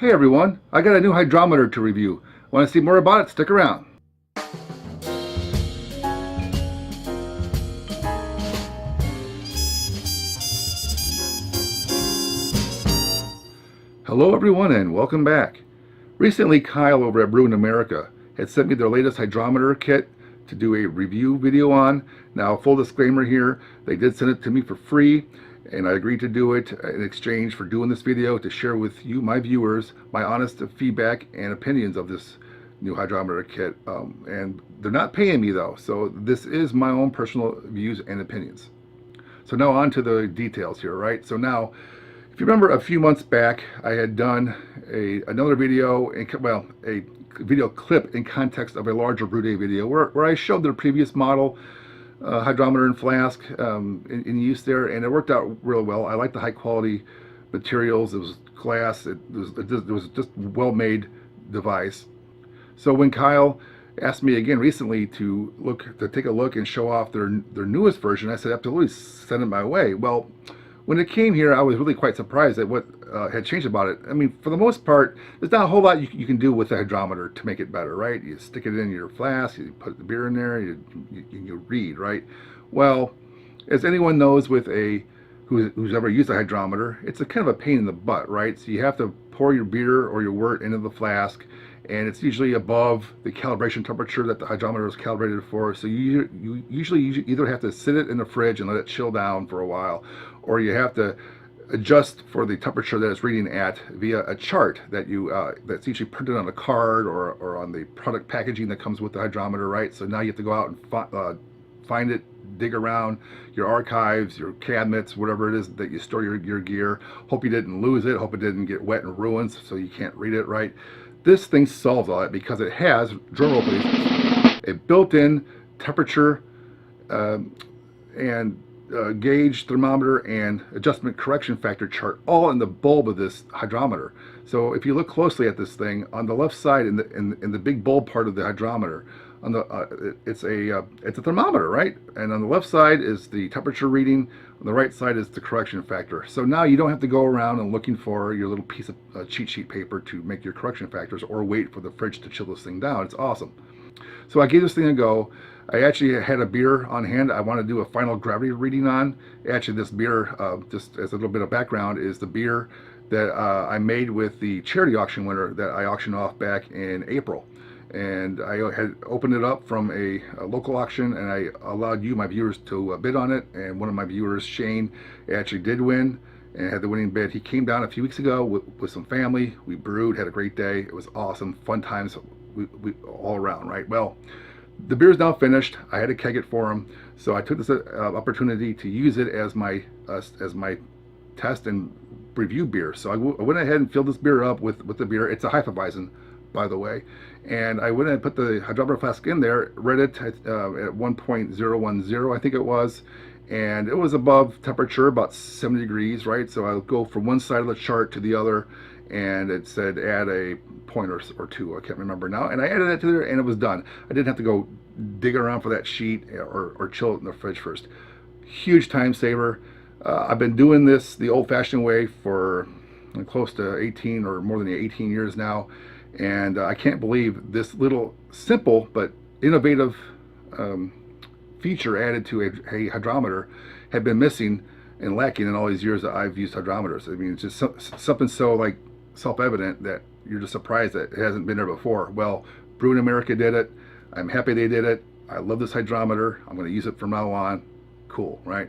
Hey everyone, I got a new hydrometer to review. Want to see more about it? Stick around. Hello everyone and welcome back. Recently Kyle over at Brewing America had sent me their latest hydrometer kit to do a review video on. Now full disclaimer here, they did send it to me for free and I agreed to do it in exchange for doing this video to share with you, my viewers, my honest feedback and opinions of this new hydrometer kit. And they're not paying me though, so this is my own personal views and opinions. So now on to the details here, right? So now, if you remember a few months back, I had done another video, a video clip in context of a larger brew day video where I showed the previous model hydrometer and flask in use there, and it worked out real well. I liked the high quality materials. It was glass. It was just well-made device. So when Kyle asked me again recently to take a look and show off their newest version, I said absolutely, send it my way. Well, when it came here, I was really quite surprised at what had changed about it. I mean, for the most part, there's not a whole lot you can do with the hydrometer to make it better, right? You stick it in your flask, you put the beer in there, you read, right? Well, as anyone knows with who's ever used a hydrometer, it's a kind of a pain in the butt, right? So you have to pour your beer or your wort into the flask, and it's usually above the calibration temperature that the hydrometer is calibrated for. So you usually either have to sit it in the fridge and let it chill down for a while, or you have to adjust for the temperature that it's reading at via a chart that that's usually printed on a card or on the product packaging that comes with the hydrometer, right? So now you have to go out and find it, dig around your archives, your cabinets, whatever it is that you store your gear. Hope you didn't lose it, hope it didn't get wet and ruined so you can't read it, right? This thing solves all that because it has, drum roll please, a built-in temperature and gauge, thermometer, and adjustment correction factor chart all in the bulb of this hydrometer. So if you look closely at this thing, on the left side in the big bulb part of the hydrometer, on the it's a thermometer, right? And on the left side is the temperature reading, on the right side is the correction factor. So now you don't have to go around and looking for your little piece of cheat sheet paper to make your correction factors or wait for the fridge to chill this thing down. It's awesome. So I gave this thing a go. I actually had a beer on hand I want to do a final gravity reading on. Actually, this beer, just as a little bit of background, is the beer that I made with the charity auction winner that I auctioned off back in April. And I had opened it up from a local auction, and I allowed you, my viewers, to bid on it. And one of my viewers, Shane, actually did win and had the winning bid. He came down a few weeks ago with some family. We brewed, had a great day. It was awesome, fun times we all around, right? Well, the beer is now finished. I had to keg it for him, so I took this opportunity to use it as my test and review beer. So I went ahead and filled this beer up with the beer. It's a Hefeweizen, by the way, and I went and put the hydrometer flask in there, read it at 1.010, I think it was, and it was above temperature, about 70 degrees, right? So I'll go from one side of the chart to the other, and it said add a point or two, I can't remember now, and I added that to there and it was done. I didn't have to go dig around for that sheet or chill it in the fridge first. Huge time saver. I've been doing this the old-fashioned way for close to 18 or more than 18 years now, and I can't believe this little simple but innovative feature added to a hydrometer had been missing and lacking in all these years that I've used hydrometers. I mean, it's just something so like self-evident that you're just surprised that it hasn't been there before. Well, Brewing America did it. I'm happy they did it. I love this hydrometer. I'm going to use it from now on. Cool, right?